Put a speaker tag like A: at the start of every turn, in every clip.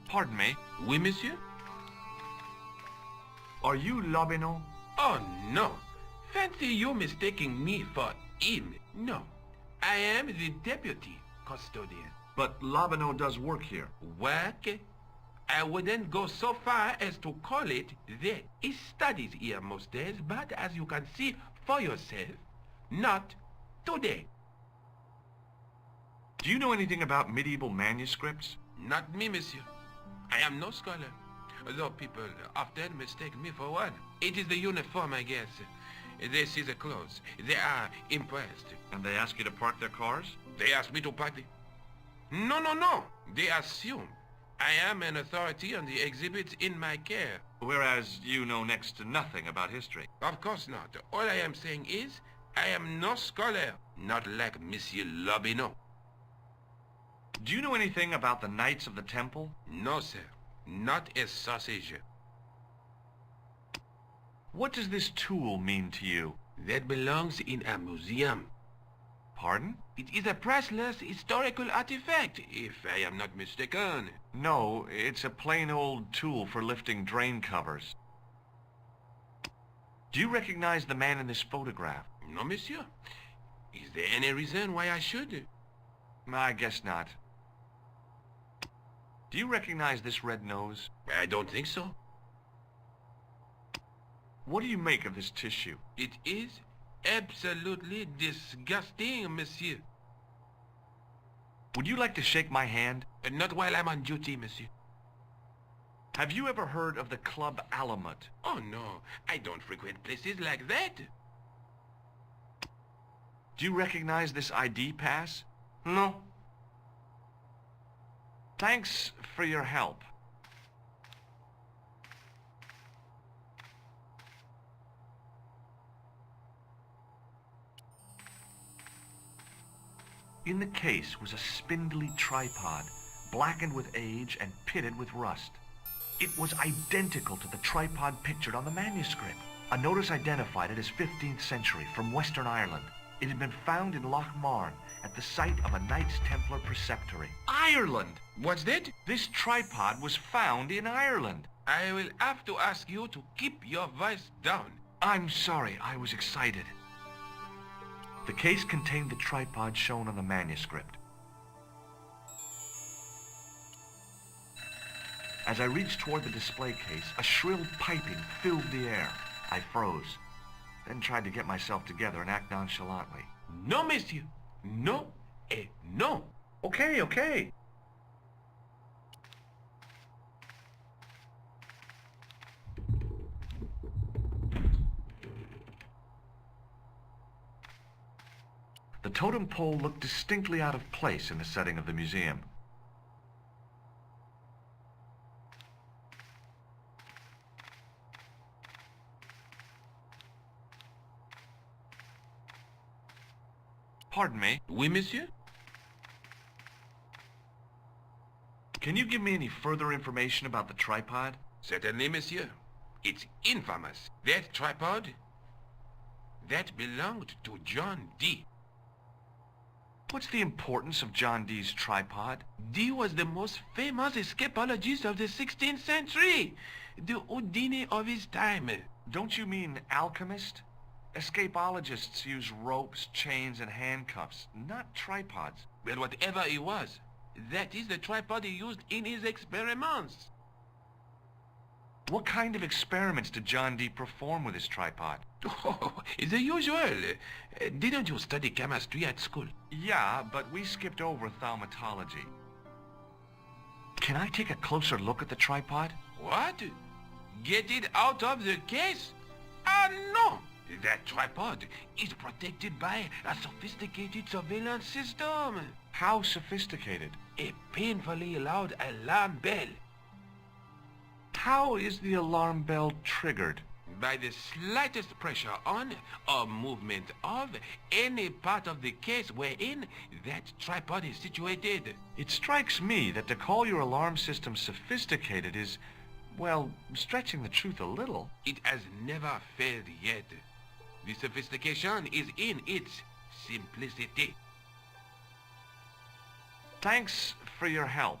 A: Pardon me.
B: Oui, monsieur?
A: Are you Lobino?
B: Oh, no. Fancy you mistaking me for him. No. I am the deputy custodian.
A: But Lobino does work here.
B: Work? I wouldn't go so far as to call it that. He studies here most days, but as you can see for yourself, not today.
A: Do you know anything about medieval manuscripts?
B: Not me, monsieur. I am no scholar, though people often mistake me for one. It is the uniform, I guess. They see the clothes. They are impressed.
A: And they ask you to park their cars?
B: They ask me to park the... No. They assume I am an authority on the exhibits in my care.
A: Whereas you know next to nothing about history.
B: Of course not. All I am saying is, I am no scholar, not like Monsieur Lobino.
A: Do you know anything about the Knights of the Temple?
B: No, sir. Not a sausage.
A: What does this tool mean to you?
B: That belongs in a museum.
A: Pardon?
B: It is a priceless historical artifact, if I am not mistaken.
A: No, it's a plain old tool for lifting drain covers. Do you recognize the man in this photograph?
B: No, monsieur. Is there any reason why I should?
A: I guess not. Do you recognize this red nose?
B: I don't think so.
A: What do you make of this tissue?
B: It is absolutely disgusting, monsieur.
A: Would you like to shake my hand?
B: Not while I'm on duty, monsieur.
A: Have you ever heard of the Club Alamut?
B: Oh, no. I don't frequent places like that.
A: Do you recognize this ID pass?
B: No.
A: Thanks for your help. In the case was a spindly tripod, blackened with age and pitted with rust. It was identical to the tripod pictured on the manuscript. A notice identified it as 15th century from Western Ireland. It had been found in Loch Marne at the site of a Knights Templar preceptory. Ireland!
B: What's that?
A: This tripod was found in Ireland.
B: I will have to ask you to keep your voice down.
A: I'm sorry, I was excited. The case contained the tripod shown on the manuscript. As I reached toward the display case, a shrill piping filled the air. I froze, then tried to get myself together and act nonchalantly.
B: No, monsieur. No, no.
A: Okay. The totem pole looked distinctly out of place in the setting of the museum. Pardon me.
B: Oui, monsieur?
A: Can you give me any further information about the tripod?
B: Certainly, monsieur. It's infamous. That tripod, that belonged to John Dee.
A: What's the importance of John Dee's tripod?
B: Dee was the most famous escapologist of the 16th century. The Houdini of his time.
A: Don't you mean alchemist? Escapologists use ropes, chains, and handcuffs, not tripods.
B: Well, whatever it was, that is the tripod he used in his experiments.
A: What kind of experiments did John Dee perform with his tripod?
B: Oh, the usual. Didn't you study chemistry at school?
A: Yeah, but we skipped over thaumatology. Can I take a closer look at the tripod?
B: What? Get it out of the case? Ah, no! That tripod is protected by a sophisticated surveillance system.
A: How sophisticated?
B: A painfully loud alarm bell.
A: How is the alarm bell triggered?
B: By the slightest pressure on or movement of any part of the case wherein that tripod is situated.
A: It strikes me that to call your alarm system sophisticated is, well, stretching the truth a little.
B: It has never failed yet. The sophistication is in its simplicity.
A: Thanks for your help.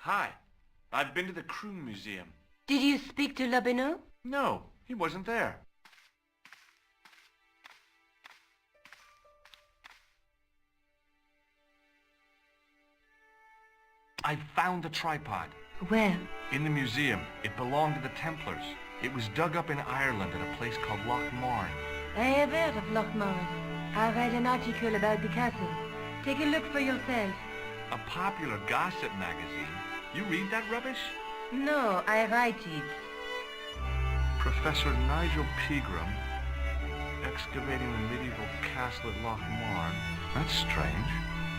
A: Hi. I've been to the Crew Museum.
C: Did you speak to Lobineau?
A: No, he wasn't there. I found the tripod.
C: Where?
A: In the museum. It belonged to the Templars. It was dug up in Ireland at a place called Loch Marne.
C: I have heard of Loch Marne. I read an article about the castle. Take a look for yourself.
A: A popular gossip magazine. You read that rubbish?
C: No, I write it.
A: Professor Nigel Pegram, excavating the medieval castle at Loch Marne. That's strange.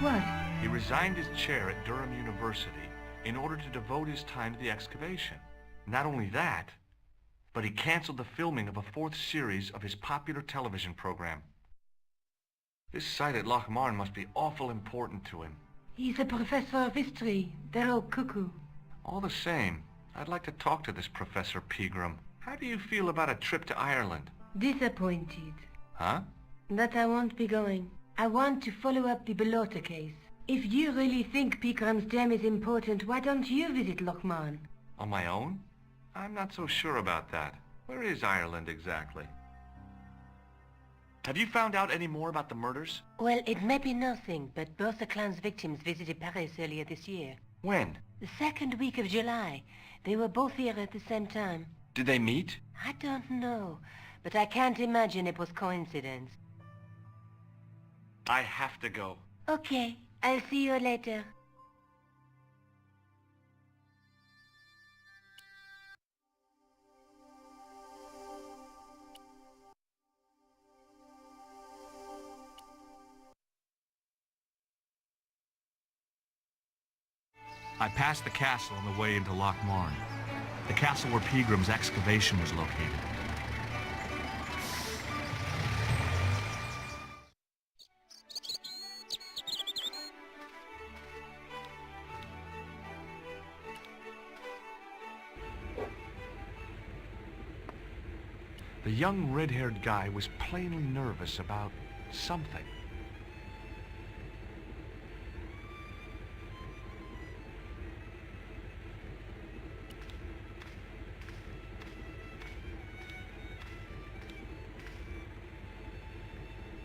C: What?
A: He resigned his chair at Durham University in order to devote his time to the excavation. Not only that, but he canceled the filming of a fourth series of his popular television program. This site at Loch Marne must be awful important to him.
C: He's a professor of history. They're all cuckoo.
A: All the same, I'd like to talk to this Professor Pegram. How do you feel about a trip to Ireland?
C: Disappointed.
A: Huh?
C: But I won't be going. I want to follow up the Bellotta case. If you really think Pegram's gem is important, why don't you visit Loch Marne?
A: On my own? I'm not so sure about that. Where is Ireland exactly? Have you found out any more about the murders?
C: Well, it may be nothing, but both the clan's victims visited Paris earlier this year.
A: When?
C: The second week of July. They were both here at the same time.
A: Did they meet?
C: I don't know, but I can't imagine it was coincidence.
A: I have to go.
C: Okay, I'll see you later.
A: I passed the castle on the way into Loch Marne. The castle where Pegram's excavation was located. The young red-haired guy was plainly nervous about something.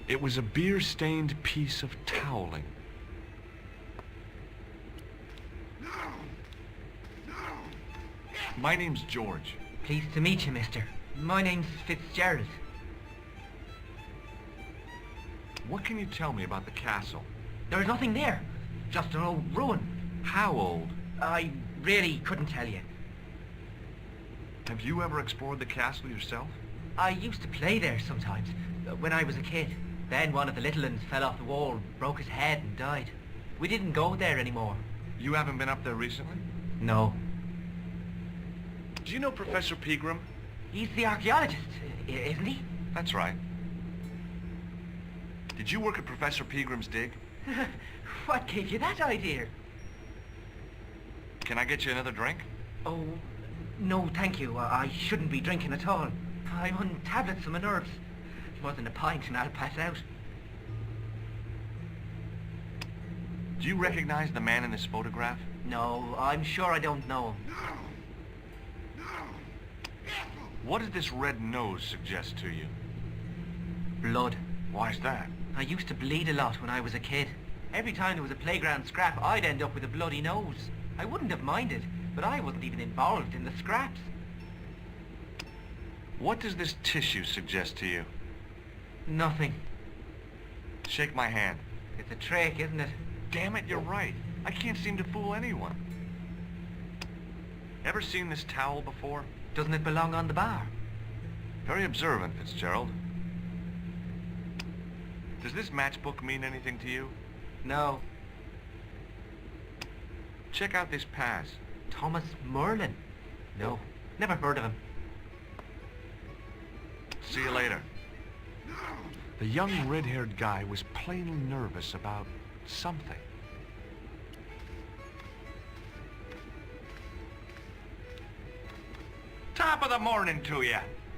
A: It was a beer-stained piece of toweling. My name's George.
D: Pleased to meet you, mister. My name's Fitzgerald.
A: What can you tell me about the castle?
D: There's nothing there. Just an old ruin.
A: How old?
D: I really couldn't tell you.
A: Have you ever explored the castle yourself?
D: I used to play there sometimes, when I was a kid. Then one of the little ones fell off the wall, broke his head and died. We didn't go there anymore.
A: You haven't been up there recently?
D: No.
A: Do you know Professor Pegram?
D: He's the archaeologist, isn't he?
A: That's right. Did you work at Professor Pegram's dig?
D: What gave you that idea?
A: Can I get you another drink?
D: Oh, no thank you. I shouldn't be drinking at all. I'm on tablets for my nerves. More than a pint and I'll pass out.
A: Do you recognize the man in this photograph?
D: No, I'm sure I don't know him.
A: What does this red nose suggest to you?
D: Blood.
A: Why's that?
D: I used to bleed a lot when I was a kid. Every time there was a playground scrap, I'd end up with a bloody nose. I wouldn't have minded, but I wasn't even involved in the scraps.
A: What does this tissue suggest to you?
D: Nothing.
A: Shake my hand.
D: It's a trick, isn't it?
A: Damn it, you're right. I can't seem to fool anyone. Ever seen this towel before?
D: Doesn't it belong on the bar?
A: Very observant, Fitzgerald. Does this matchbook mean anything to you?
D: No.
A: Check out this pass.
D: Thomas Merlin? No, never heard of him.
A: See you later. The young red-haired guy was plainly nervous about something. Top of the morning to you.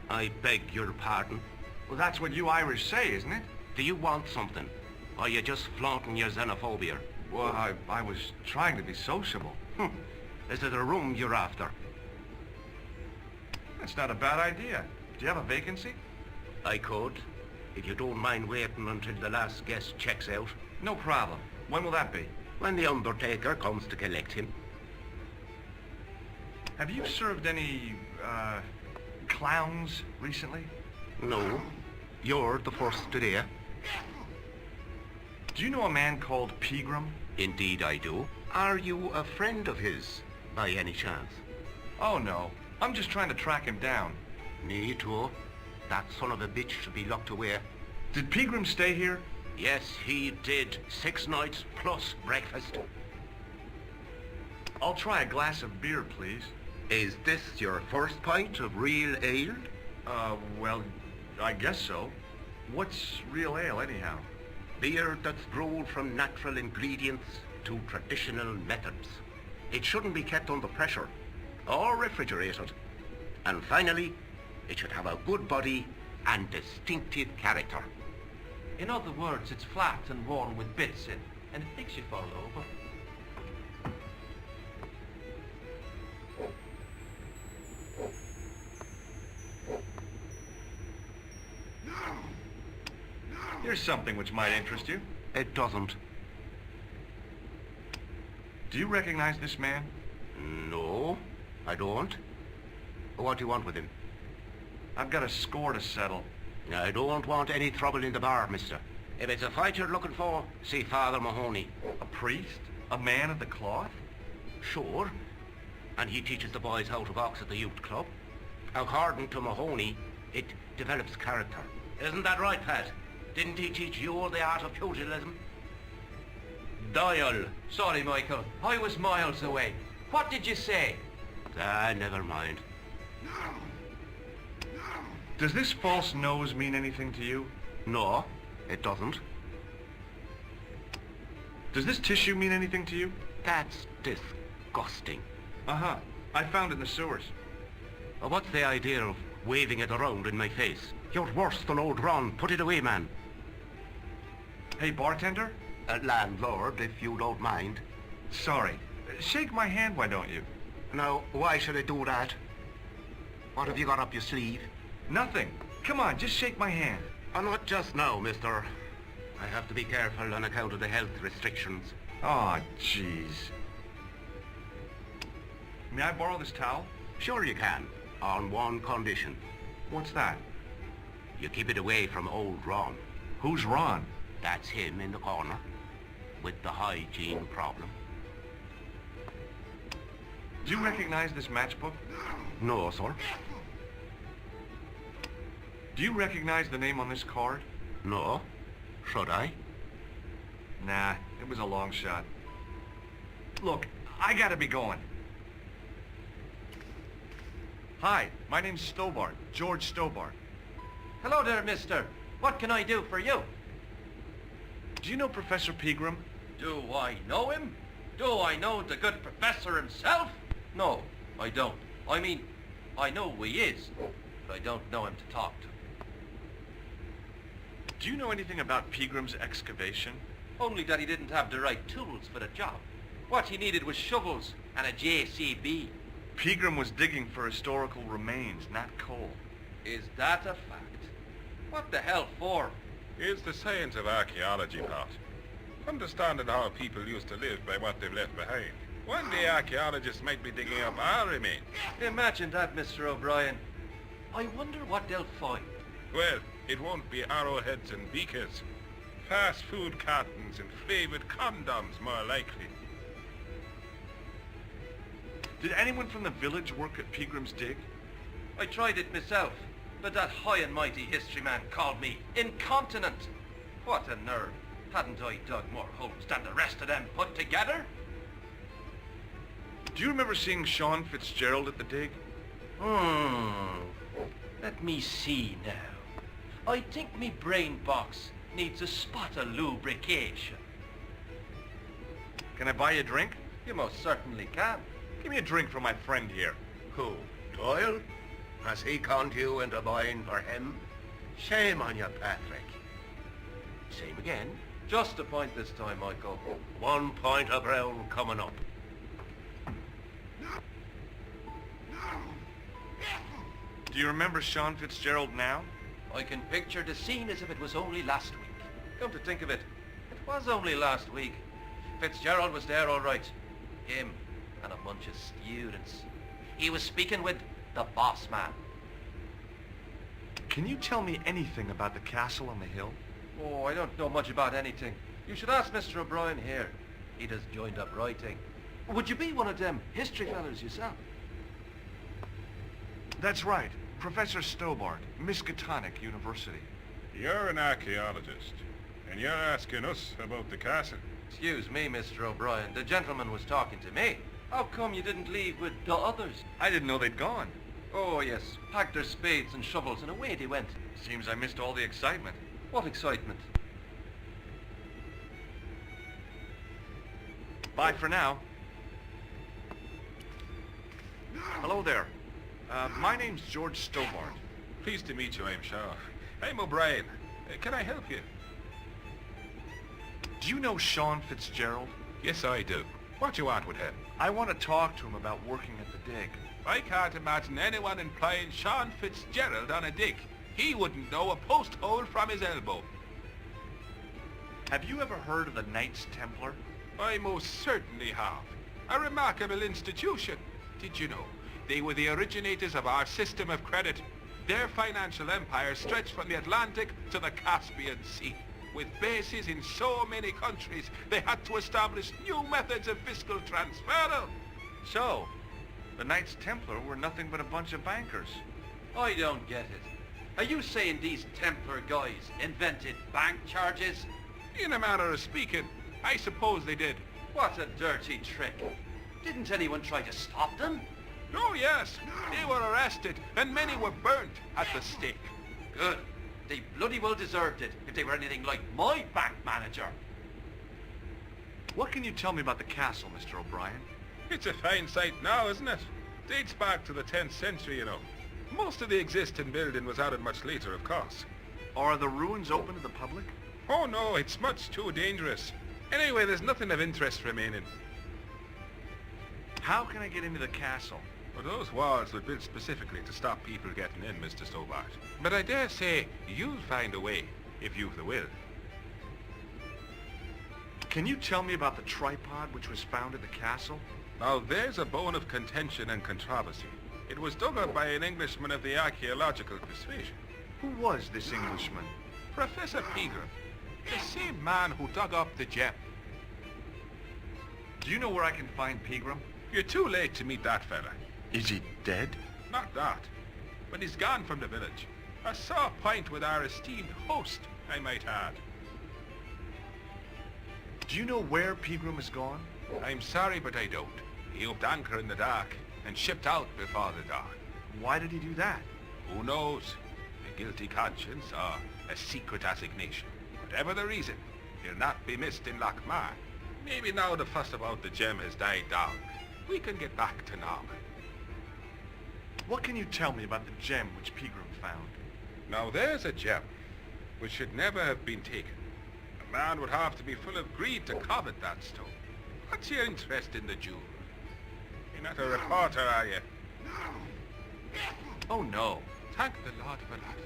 B: I beg your pardon.
A: Well, that's what you Irish say, isn't it?
B: Do you want something? Or are you just flaunting your xenophobia?
A: Well, I was trying to be sociable.
E: Is it a room you're after?
A: That's not a bad idea. Do you have a vacancy?
E: I could, if you don't mind waiting until the last guest checks out.
A: No problem. When will that be?
E: When the undertaker comes to collect him.
A: Have you served any, clowns recently?
E: No, you're the first today.
A: Do you know a man called Pegram?
E: Indeed I do. Are you a friend of his, by any chance?
A: Oh, no. I'm just trying to track him down.
E: Me too. That son of a bitch should be locked away.
A: Did Pegram stay here?
E: Yes, he did. 6 nights plus breakfast.
A: I'll try a glass of beer, please.
E: Is this your first pint of real ale?
A: Well, I guess so. What's real ale, anyhow?
E: Beer that's brewed from natural ingredients to traditional methods. It shouldn't be kept under pressure or refrigerated. And finally, it should have a good body and distinctive character.
D: In other words, it's flat and worn with bits in, and it makes you fall over.
A: Here's something which might interest you.
E: It doesn't.
A: Do you recognize this man?
E: No, I don't. What do you want with him?
A: I've got a score to settle.
E: I don't want any trouble in the bar, mister. If it's a fight you're looking for, see Father Mahoney.
A: A priest? A man of the cloth?
E: Sure. And he teaches the boys how to box at the youth club. According to Mahoney, it develops character. Isn't that right, Pat? Didn't he teach you the art of pugilism? Doyle.
D: Sorry, Michael. I was miles away. What did you say?
E: Never mind.
A: Does this false nose mean anything to you?
E: No, it doesn't.
A: Does this tissue mean anything to you?
E: That's disgusting.
A: Uh-huh. I found it in the sewers.
E: What's the idea of waving it around in my face? You're worse than old Ron. Put it away, man.
A: Hey, bartender?
E: Landlord, if you don't mind.
A: Sorry. Shake my hand, why don't you?
E: Now, why should I do that? What have you got up your sleeve?
A: Nothing. Come on, just shake my hand.
E: Not just now, mister. I have to be careful on account of the health restrictions.
A: Aw, jeez. May I borrow this towel?
E: Sure you can, on one condition.
A: What's that?
E: You keep it away from old Ron.
A: Who's Ron?
E: That's him in the corner, with the hygiene problem.
A: Do you recognize this matchbook?
E: No, sir.
A: Do you recognize the name on this card?
E: No. Should I?
A: Nah, it was a long shot. Look, I gotta be going. Hi, my name's Stobart, George Stobart.
D: Hello there, mister. What can I do for you?
A: Do you know Professor Pegram?
D: Do I know him? Do I know the good professor himself? No, I don't. I mean, I know who he is, but I don't know him to talk to.
A: Do you know anything about Pegram's excavation?
D: Only that he didn't have the right tools for the job. What he needed was shovels and a JCB.
A: Pegram was digging for historical remains, not coal.
D: Is that a fact? What the hell for?
F: It's the science of archaeology, Pat. Understanding how people used to live by what they've left behind. One day archaeologists might be digging up our remains.
D: Imagine that, Mr. O'Brien. I wonder what they'll find.
F: Well, it won't be arrowheads and beakers. Fast food cartons and flavoured condoms, more likely.
A: Did anyone from the village work at Pegram's dig?
D: I tried it myself, but that high and mighty history man called me incontinent. What a nerve. Hadn't I dug more holes than the rest of them put together?
A: Do you remember seeing Sean Fitzgerald at the dig?
D: Let me see now. I think me brain box needs a spot of lubrication.
A: Can I buy you a drink?
D: You most certainly can.
A: Give me a drink for my friend here.
E: Who? Doyle? Has he conned you into buying for him? Shame on you, Patrick. Same again.
D: Just a point this time, Michael.
E: 1 point of brown coming up.
A: Do you remember Sean Fitzgerald now?
D: I can picture the scene as if it was only last week. Come to think of it, it was only last week. Fitzgerald was there all right. Him and a bunch of students. He was speaking with the boss man.
A: Can you tell me anything about the castle on the hill?
D: Oh, I don't know much about anything. You should ask Mr. O'Brien here. He does joined up writing. Would you be one of them history fellas yourself?
A: That's right. Professor Stobart, Miskatonic University.
F: You're an archaeologist, and you're asking us about the castle.
D: Excuse me, Mr. O'Brien. The gentleman was talking to me. How come you didn't leave with the others?
A: I didn't know they'd gone.
D: Oh, yes. Packed their spades and shovels and away they went.
A: Seems I missed all the excitement.
D: What excitement?
A: Bye for now. Hello there. My name's George Stobart.
F: Pleased to meet you, I'm Shaw. I'm O'Brien. Can I help you?
A: Do you know Sean Fitzgerald?
F: Yes, I do. What do you want with him?
A: I want to talk to him about working at the dig.
F: I can't imagine anyone employing Sean Fitzgerald on a dig. He wouldn't know a post hole from his elbow.
A: Have you ever heard of the Knights Templar?
F: I most certainly have. A remarkable institution. Did you know? They were the originators of our system of credit. Their financial empire stretched from the Atlantic to the Caspian Sea. With bases in so many countries, they had to establish new methods of fiscal transfer.
A: So, the Knights Templar were nothing but a bunch of bankers.
D: I don't get it. Are you saying these Templar guys invented bank charges?
F: In a manner of speaking, I suppose they did.
D: What a dirty trick. Didn't anyone try to stop them?
F: Oh yes, they were arrested and many were burnt at the stake.
D: Good. They bloody well deserved it if they were anything like my bank manager.
A: What can you tell me about the castle, Mr. O'Brien?
F: It's a fine site now, isn't it? Dates back to the 10th century, you know. Most of the existing building was added much later, of course.
A: Are the ruins open to the public?
F: Oh no, it's much too dangerous. Anyway, there's nothing of interest remaining.
A: How can I get into the castle?
F: Well, those walls were built specifically to stop people getting in, Mr. Stobart. But I dare say you'll find a way, if you've the will.
A: Can you tell me about the tripod which was found at the castle?
F: Now, there's a bone of contention and controversy. It was dug up by an Englishman of the archaeological persuasion.
A: Who was this Englishman?
F: Professor Pegram, the same man who dug up the gem.
A: Do you know where I can find Pegram?
F: You're too late to meet that fella.
A: Is he dead?
F: Not that, but he's gone from the village. A sore point with our esteemed host, I might add.
A: Do you know where Pegram has gone?
F: I'm sorry, but I don't. He upped anchor in the dark and shipped out before the dawn.
A: Why did he do that?
F: Who knows? A guilty conscience or a secret assignation. Whatever the reason, he'll not be missed in Lochmar. Maybe now the fuss about the gem has died down, we can get back to normal.
A: What can you tell me about the gem which Pegram found?
F: Now there's a gem which should never have been taken. A man would have to be full of greed to covet that stone. What's your interest in the jewel? You're not a reporter, are you?
A: Oh no.
F: Thank the Lord for that.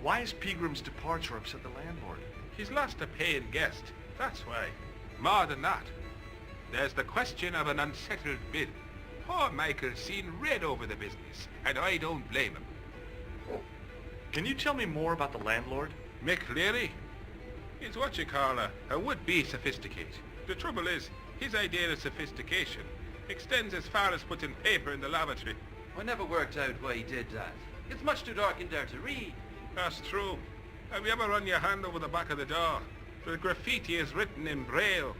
A: Why has Pegram's departure upset the landlord?
F: He's lost a paying guest, that's why. More than that, there's the question of an unsettled bill. Poor Michael's seen red over the business, and I don't blame him.
A: Can you tell me more about the landlord?
F: Mick Leary? He's what you call a would-be sophisticate. The trouble is, his idea of sophistication extends as far as putting paper in the lavatory.
D: I never worked out why he did that. It's much too dark in there to read.
F: That's true. Have you ever run your hand over the back of the door? The graffiti is written in Braille.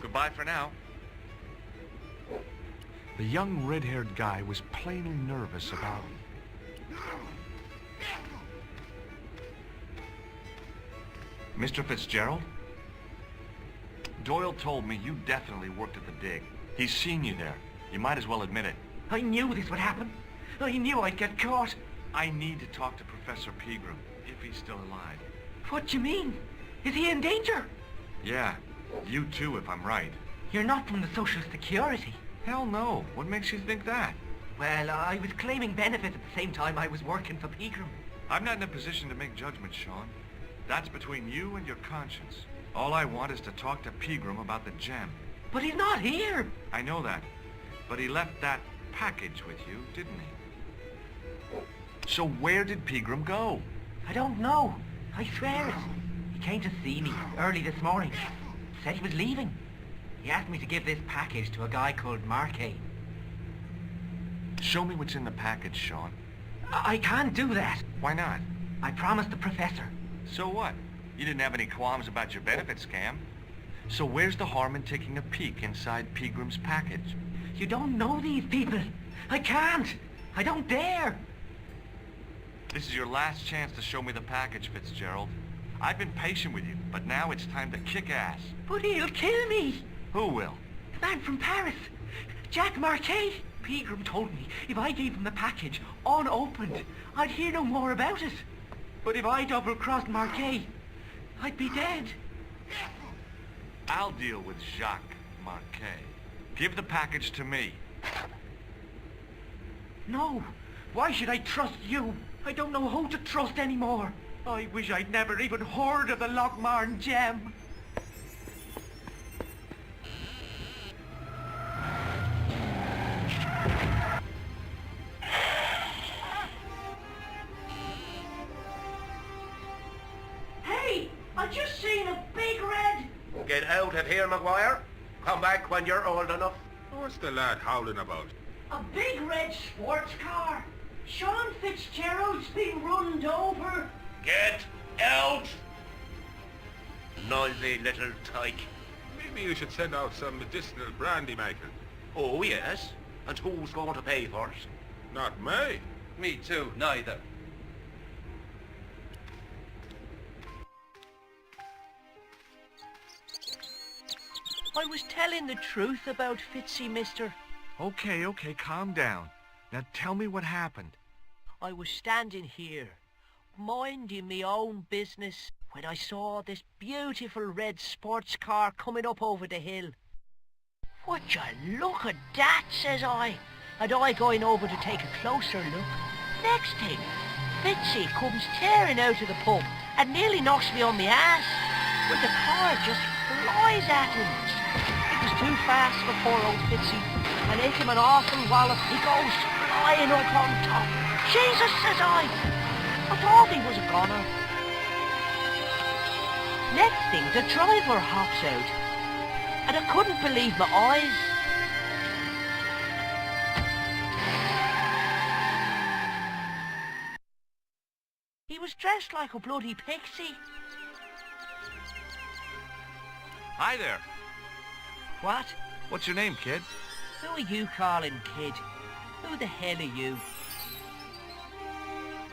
A: Goodbye for now. The young red-haired guy was plainly nervous about... Mr. Fitzgerald? Doyle told me you definitely worked at the dig. He's seen you there. You might as well admit it.
G: I knew this would happen. I knew I'd get caught.
A: I need to talk to Professor Pegram, if he's still alive.
G: What do you mean? Is he in danger?
A: Yeah, you too, if I'm right.
G: You're not from the Social Security.
A: Hell no. What makes you think that?
G: Well, I was claiming benefits at the same time I was working for Pegram.
A: I'm not in a position to make judgments, Sean. That's between you and your conscience. All I want is to talk to Pegram about the gem.
G: But he's not here.
A: I know that. But he left that package with you, didn't he? So where did Pegram go?
G: I don't know. I swear it. He came to see me early this morning. Said he was leaving. He asked me to give this package to a guy called Marquet.
A: Show me what's in the package, Sean.
G: I can't do that.
A: Why not?
G: I promised the professor.
A: So what? You didn't have any qualms about your benefit scam. So where's the harm in taking a peek inside Pegram's package?
G: You don't know these people. I can't. I don't dare.
A: This is your last chance to show me the package, Fitzgerald. I've been patient with you, but now it's time to kick ass.
G: But he'll kill me.
A: Who will?
G: The man from Paris. Jack Marquet. Pegram told me if I gave him the package unopened, I'd hear no more about it. But if I double-crossed Marquet, I'd be dead.
A: I'll deal with Jacques Marquet. Give the package to me.
G: No. Why should I trust you? I don't know who to trust anymore. I wish I'd never even heard of the Lochmarn gem. Hey! I just seen a big red...
E: Get out of here, Maguire. Come back when you're old enough.
F: What's the lad howling about?
G: A big red sports car. Sean Fitzgerald's been runned over.
E: Get out! Noisy little tyke.
F: Maybe you should send out some medicinal brandy, Michael.
E: Oh, yes. And who's going to pay for it?
F: Not me.
D: Me too, neither.
H: I was telling the truth about Fitzy, mister.
A: Okay, calm down. Now tell me what happened.
H: I was standing here, minding me own business, when I saw this beautiful red sports car coming up over the hill. Would you look at that, says I, and I going over to take a closer look. Next thing, Fitzy comes tearing out of the pub and nearly knocks me on my ass, when the car just flies at him. It was too fast for poor old Fitzy, and hit him an awful wallop. He goes flying up on top. Jesus, says I thought he was a goner. Next thing, the driver hops out, and I couldn't believe my eyes. He was dressed like a bloody pixie.
A: Hi there.
H: What?
A: What's your name, kid?
H: Who are you calling kid? Who the hell are you?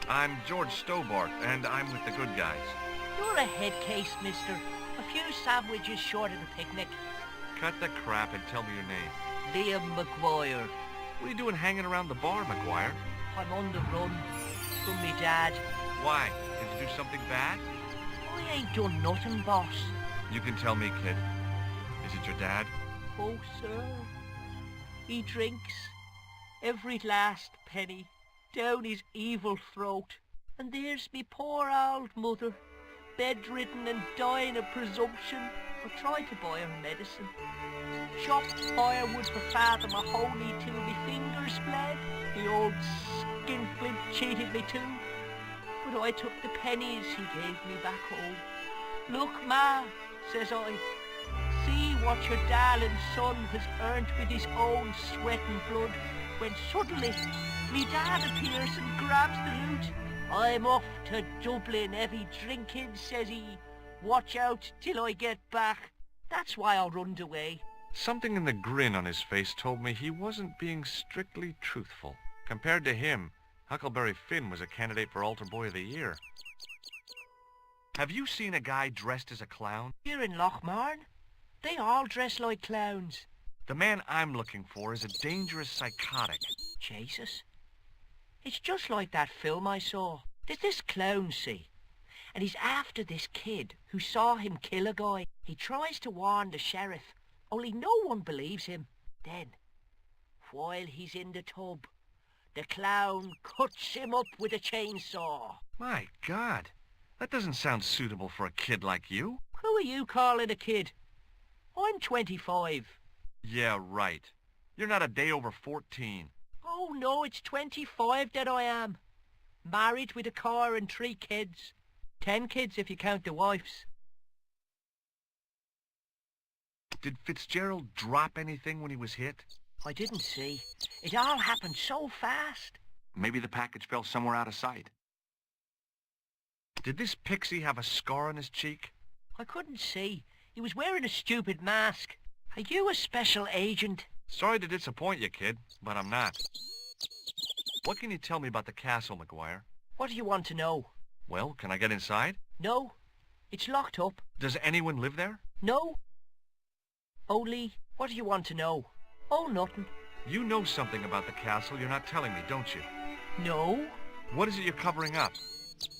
A: I'm George Stobart, and I'm with the good guys.
H: You're a head case, mister. A few sandwiches short of the picnic.
A: Cut the crap and tell me your name.
H: Liam McGuire.
A: What are you doing hanging around the bar, McGuire?
H: I'm on the run from me dad.
A: Why? Did you do something bad?
H: I ain't done nothing, boss.
A: You can tell me, kid. Is it your dad?
H: Oh, sir. He drinks every last penny down his evil throat. And there's me poor old mother, bedridden and dying of presumption. I tried to buy her medicine. Chopped firewood for father Mahoney till me fingers bled. The old skinflint cheated me too. But I took the pennies he gave me back home. Look, Ma, says I, see what your darling son has earned with his own sweat and blood, when suddenly me dad appears and grabs the loot. I'm off to Dublin heavy drinking, says he. Watch out till I get back. That's why I runned away.
A: Something in the grin on his face told me he wasn't being strictly truthful. Compared to him, Huckleberry Finn was a candidate for Altar Boy of the Year. Have you seen a guy dressed as a clown?
H: Here in Lochmarn, they all dress like clowns.
A: The man I'm looking for is a dangerous psychotic.
H: Jesus. It's just like that film I saw. There's this clown, see, and he's after this kid who saw him kill a guy. He tries to warn the sheriff, only no one believes him. Then, while he's in the tub, the clown cuts him up with a chainsaw.
A: My God, that doesn't sound suitable for a kid like you.
H: Who are you calling a kid? I'm 25.
A: Yeah, right. You're not a day over 14.
H: Oh no, it's 25 that I am. Married with a car and 3 kids. 10 kids if you count the wives.
A: Did Fitzgerald drop anything when he was hit?
H: I didn't see. It all happened so fast.
A: Maybe the package fell somewhere out of sight. Did this pixie have a scar on his cheek?
H: I couldn't see. He was wearing a stupid mask. Are you a special agent?
A: Sorry to disappoint you, kid, but I'm not. What can you tell me about the castle, McGuire?
H: What do you want to know?
A: Well, can I get inside?
H: No. It's locked up.
A: Does anyone live there?
H: No. Only, what do you want to know? Oh, nothing.
A: You know something about the castle you're not telling me, don't you?
H: No.
A: What is it you're covering up?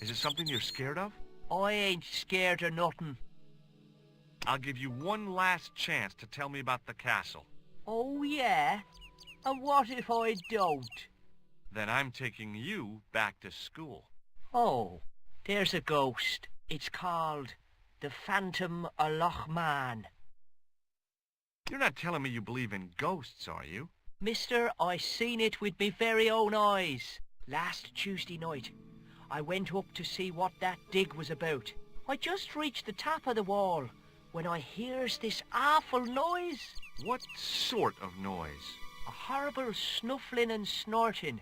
A: Is it something you're scared of?
H: I ain't scared of nothing.
A: I'll give you one last chance to tell me about the castle.
H: Oh, yeah? And what if I don't?
A: Then I'm taking you back to school.
H: Oh, there's a ghost. It's called the Phantom of Loch Man.
A: You're not telling me you believe in ghosts, are you?
H: Mister, I seen it with me very own eyes. Last Tuesday night, I went up to see what that dig was about. I just reached the top of the wall when I hears this awful noise.
A: What sort of noise?
H: A horrible snuffling and snorting,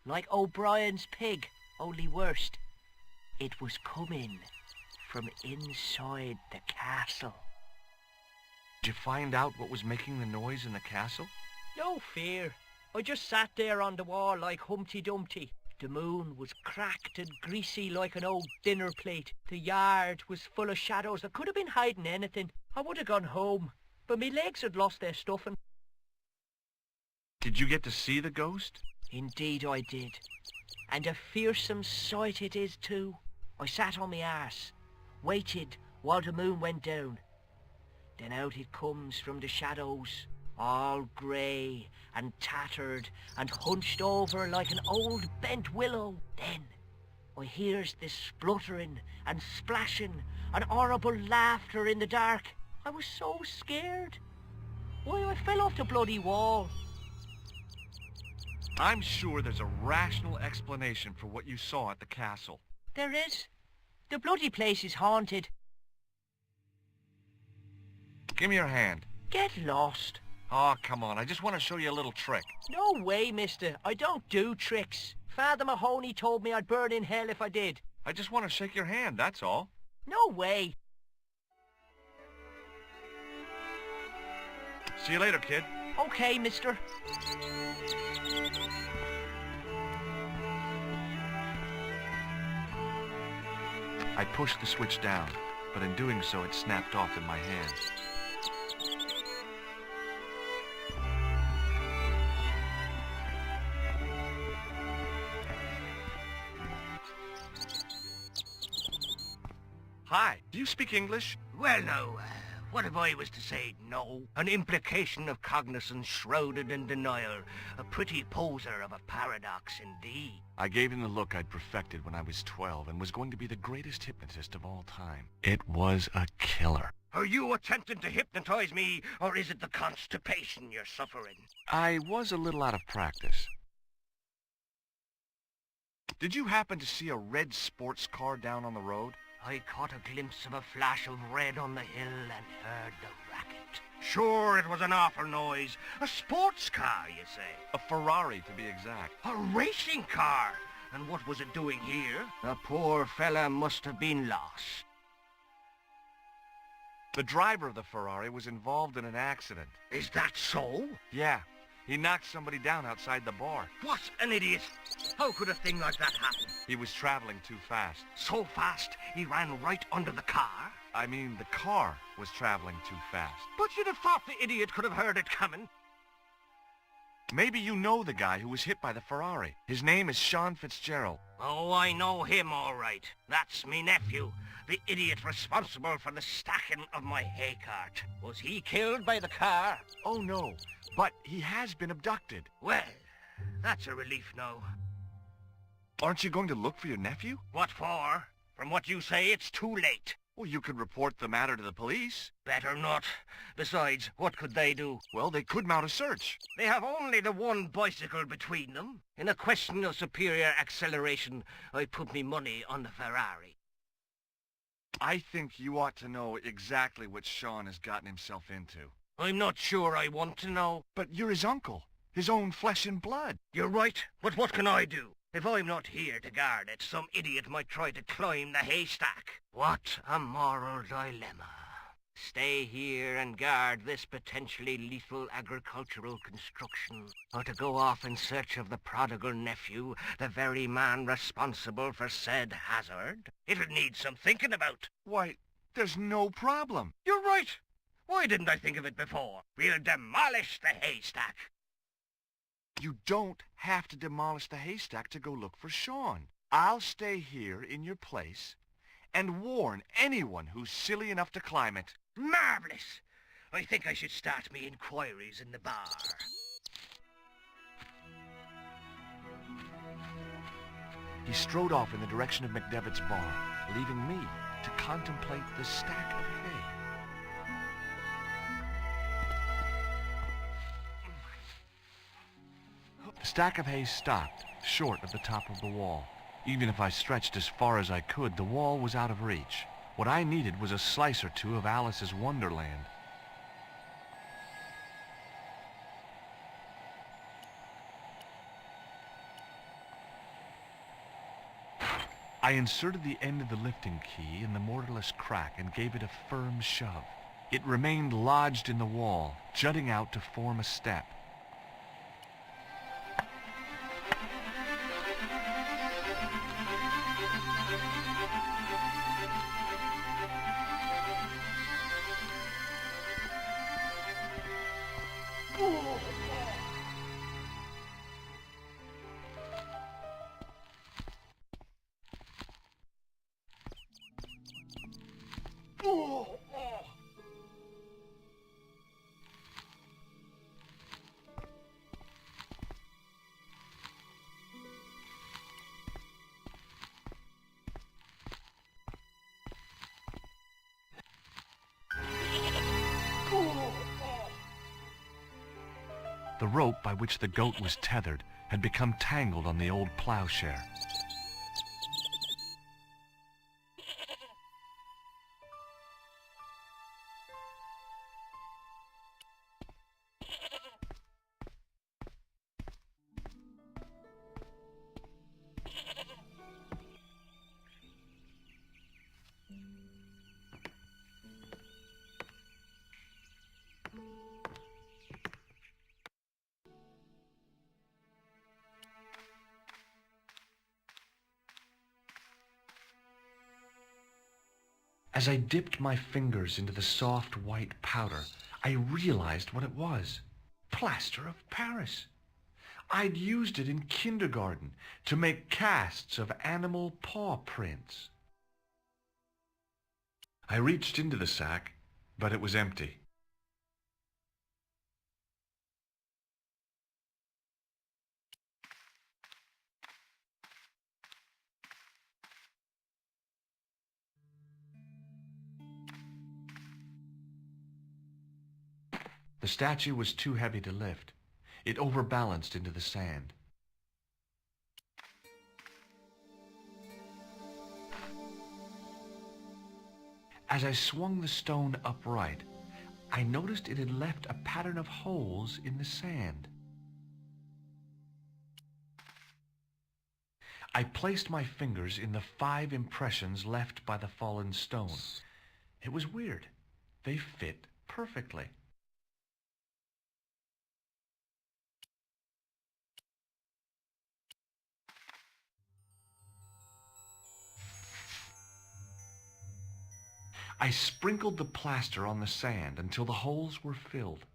H: like O'Brien's pig, only worse. It was coming from inside the castle.
A: Did you find out what was making the noise in the castle?
H: No fear. I just sat there on the wall like Humpty Dumpty. The moon was cracked and greasy like an old dinner plate. The yard was full of shadows. I could have been hiding anything. I would have gone home, but me legs had lost their stuffing.
A: Did you get to see the ghost?
H: Indeed I did. And a fearsome sight it is too. I sat on my arse, waited while the moon went down. Then out it comes from the shadows, all grey and tattered and hunched over like an old bent willow. Then I hears this spluttering and splashing and horrible laughter in the dark. I was so scared. Why, I fell off the bloody wall.
A: I'm sure there's a rational explanation for what you saw at the castle.
H: There is. The bloody place is haunted.
A: Give me your hand.
H: Get lost.
A: Oh, come on. I just want to show you a little trick.
H: No way, mister. I don't do tricks. Father Mahoney told me I'd burn in hell if I did.
A: I just want to shake your hand, that's all.
H: No way.
A: See you later, kid.
H: Okay, mister.
A: I pushed the switch down, but in doing so it snapped off in my hand. Hi, do you speak English?
E: Well, no. What if I was to say no? An implication of cognizance shrouded in denial. A pretty poser of a paradox indeed.
A: I gave him the look I'd perfected when I was 12 and was going to be the greatest hypnotist of all time. It was a killer.
E: Are you attempting to hypnotize me, or is it the constipation you're suffering?
A: I was a little out of practice. Did you happen to see a red sports car down on the road?
E: I caught a glimpse of a flash of red on the hill and heard the racket. Sure, it was an awful noise. A sports car, you say?
A: A Ferrari, to be exact.
E: A racing car? And what was it doing here? The poor fella must have been lost.
A: The driver of the Ferrari was involved in an accident.
E: Is that so?
A: Yeah, he knocked somebody down outside the bar.
E: What an idiot! How could a thing like that happen?
A: He was traveling too fast.
E: So fast, he ran right under the car?
A: I mean, the car was traveling too fast.
E: But you'd have thought the idiot could have heard it coming.
A: Maybe you know the guy who was hit by the Ferrari. His name is Sean Fitzgerald.
E: Oh, I know him all right. That's me nephew, the idiot responsible for the stacking of my hay cart. Was he killed by the car?
A: Oh, no, but he has been abducted.
E: Well,
I: That's a relief now.
A: Aren't you going to look for your nephew?
I: What for? From what you say, it's too late.
A: Well, you could report the matter to the police.
I: Better not. Besides, what could they do?
A: Well, they could mount a search.
I: They have only the one bicycle between them. In a question of superior acceleration, I put me money on the Ferrari.
A: I think you ought to know exactly what Sean has gotten himself into.
I: I'm not sure I want to know.
A: But you're his uncle, his own flesh and blood.
I: You're right, but what can I do? If I'm not here to guard it, some idiot might try to climb the haystack. What a moral dilemma. Stay here and guard this potentially lethal agricultural construction, or to go off in search of the prodigal nephew, the very man responsible for said hazard? It'll need some thinking about.
A: Why, there's no problem.
I: You're right. Why didn't I think of it before? We'll demolish the haystack.
A: You don't have to demolish the haystack to go look for Sean. I'll stay here in your place and warn anyone who's silly enough to climb it.
I: Marvellous! I think I should start me inquiries in the bar.
A: He strode off in the direction of McDevitt's bar, leaving me to contemplate the stack of hay. The stack of hay stopped, short of the top of the wall. Even if I stretched as far as I could, the wall was out of reach. What I needed was a slice or two of Alice's Wonderland. I inserted the end of the lifting key in the mortarless crack and gave it a firm shove. It remained lodged in the wall, jutting out to form a step. The rope by which the goat was tethered had become tangled on the old plowshare. As I dipped my fingers into the soft white powder, I realized what it was. Plaster of Paris. I'd used it in kindergarten to make casts of animal paw prints. I reached into the sack, but it was empty. The statue was too heavy to lift. It overbalanced into the sand. As I swung the stone upright, I noticed it had left a pattern of holes in the sand. I placed my fingers in the 5 impressions left by the fallen stone. It was weird. They fit perfectly. I sprinkled the plaster on the sand until the holes were filled.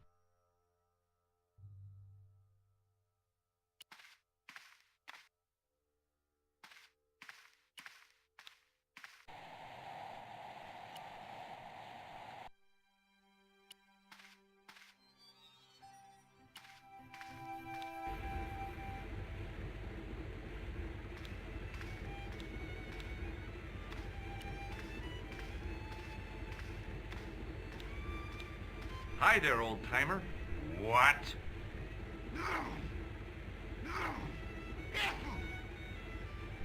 A: Hi there, old-timer.
E: What?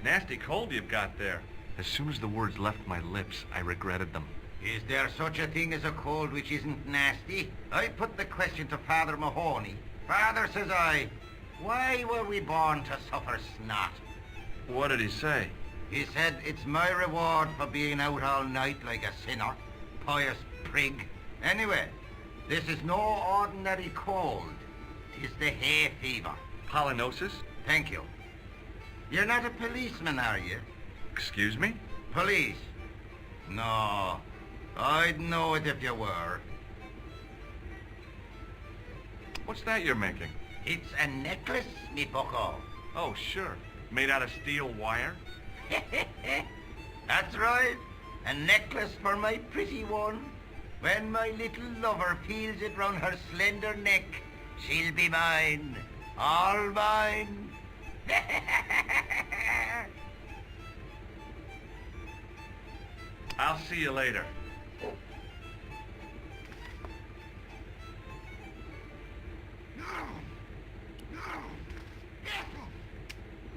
A: Nasty cold you've got there. As soon as the words left my lips, I regretted them.
E: Is there such a thing as a cold which isn't nasty? I put the question to Father Mahoney. Father, says I, why were we born to suffer snot?
A: What did he say?
E: He said, it's my reward for being out all night like a sinner. Pious prig. Anyway, this is no ordinary cold. 'Tis the hay fever.
A: Pollinosis?
E: Thank you. You're not a policeman, are you?
A: Excuse me?
E: Police? No. I'd know it if you were.
A: What's that you're making?
E: It's a necklace, me bucko.
A: Oh, sure. Made out of steel wire?
E: That's right. A necklace for my pretty one. When my little lover feels it round her slender neck, she'll be mine. All mine.
A: I'll see you later.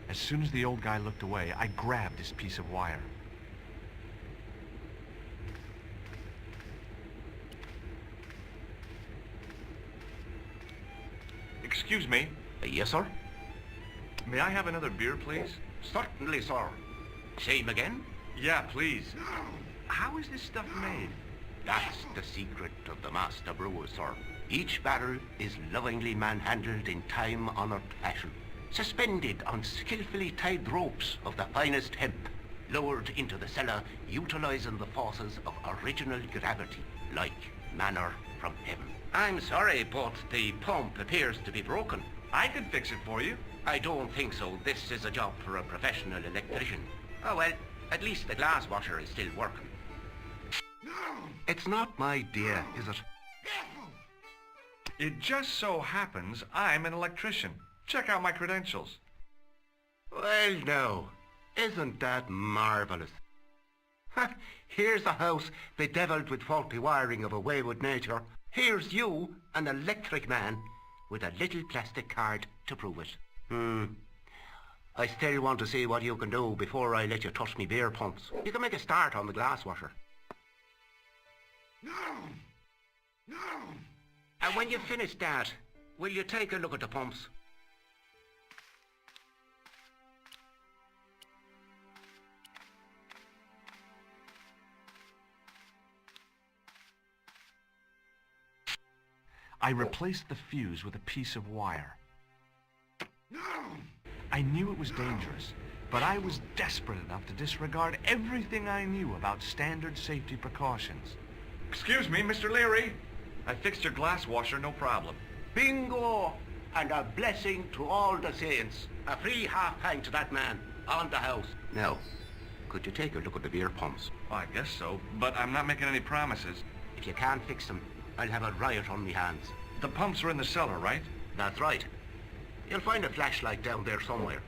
A: As soon as the old guy looked away, I grabbed this piece of wire. Excuse me.
E: Yes, sir?
A: May I have another beer, please?
E: Certainly, sir. Same again?
A: Yeah, please. How is this stuff made?
E: That's the secret of the master brewer, sir. Each barrel is lovingly manhandled in time-honored fashion, suspended on skillfully tied ropes of the finest hemp, lowered into the cellar utilizing the forces of original gravity, like manna from heaven. I'm sorry, but the pump appears to be broken.
A: I can fix it for you.
E: I don't think so. This is a job for a professional electrician. Oh, well, at least the glass washer is still working.
A: It's not my dear, is it? It just so happens I'm an electrician. Check out my credentials.
E: Well, now, isn't that marvelous? Ha, here's a house bedeviled with faulty wiring of a wayward nature. Here's you, an electric man, with a little plastic card to prove it. I still want to see what you can do before I let you touch me beer pumps. You can make a start on the glass washer. And when you've finished that, will you take a look at the pumps?
A: I replaced the fuse with a piece of wire. I knew it was dangerous, but I was desperate enough to disregard everything I knew about standard safety precautions. Excuse me, Mr. Leary. I fixed your glass washer, no problem.
E: Bingo! And a blessing to all the saints. A free half-pint to that man, on the house. Now, could you take a look at the beer pumps?
A: Well, I guess so, but I'm not making any promises.
E: If you can't fix them, I'll have a riot on me hands.
A: The pumps are in the cellar, right?
E: That's right. You'll find a flashlight down there somewhere.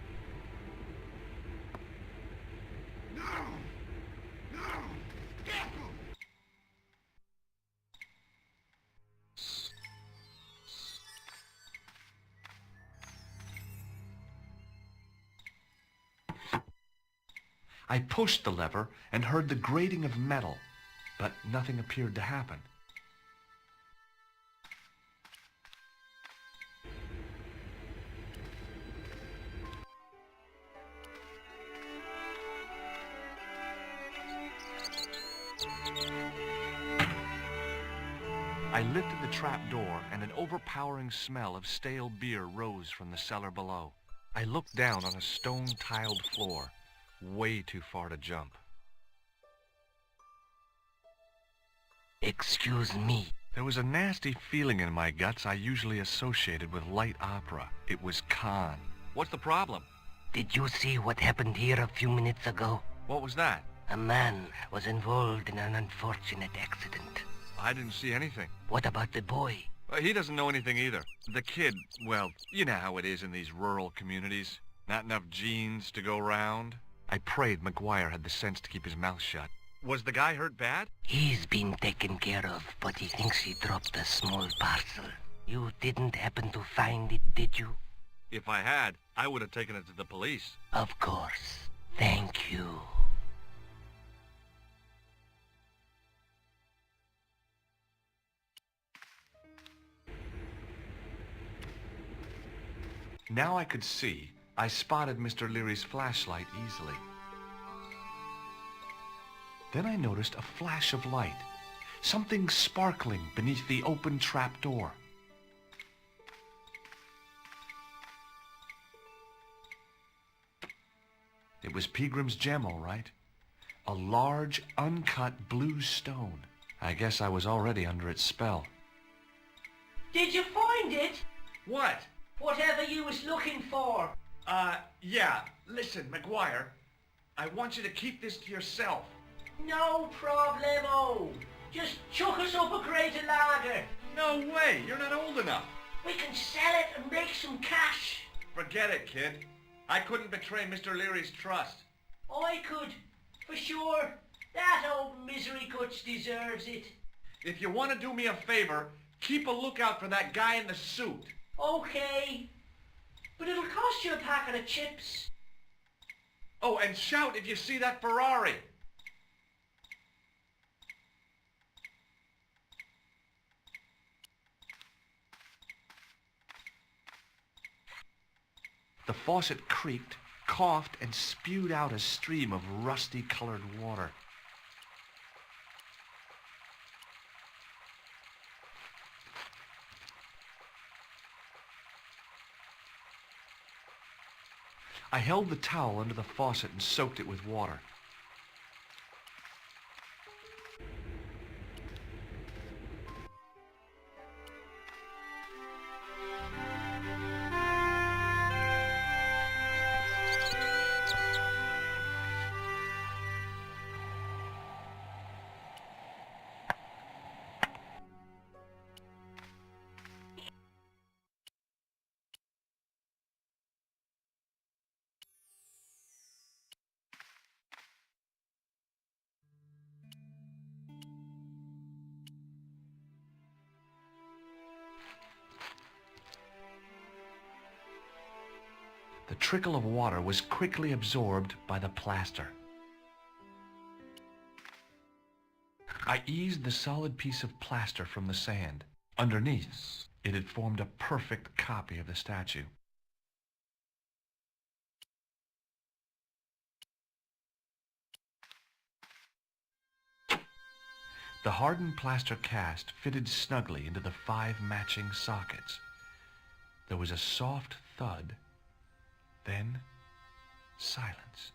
A: I pushed the lever and heard the grating of metal, but nothing appeared to happen. I lifted the trap door, and an overpowering smell of stale beer rose from the cellar below. I looked down on a stone-tiled floor, way too far to jump.
I: Excuse me.
A: There was a nasty feeling in my guts I usually associated with light opera. It was Khan. What's the problem?
I: Did you see what happened here a few minutes ago?
A: What was that?
I: A man was involved in an unfortunate accident.
A: I didn't see anything.
I: What about the boy?
A: He doesn't know anything either. The kid, well, you know how it is in these rural communities. Not enough genes to go round. I prayed McGuire had the sense to keep his mouth shut. Was the guy hurt bad?
I: He's been taken care of, but he thinks he dropped a small parcel. You didn't happen to find it, did you?
A: If I had, I would have taken it to the police.
I: Of course. Thank you.
A: Now I could see. I spotted Mr. Leary's flashlight easily. Then I noticed a flash of light, something sparkling beneath the open trap door. It was Peagram's gem, all right. A large, uncut blue stone. I guess I was already under its spell.
H: Did you find it?
A: What?
H: Whatever you was looking for.
A: Yeah. Listen, McGuire, I want you to keep this to yourself.
H: No problemo. Just chuck us up a crate of lager.
A: No way, you're not old enough.
H: We can sell it and make some cash.
A: Forget it, kid. I couldn't betray Mr. Leary's trust.
H: I could, for sure. That old misery guts deserves it.
A: If you want to do me a favor, keep a lookout for that guy in the suit.
H: Okay. But it'll cost you a packet of chips.
A: Oh, and shout if you see that Ferrari. The faucet creaked, coughed, and spewed out a stream of rusty-colored water. I held the towel under the faucet and soaked it with water. The trickle of water was quickly absorbed by the plaster. I eased the solid piece of plaster from the sand. Underneath, it had formed a perfect copy of the statue. The hardened plaster cast fitted snugly into the 5 matching sockets. There was a soft thud. Then, silence.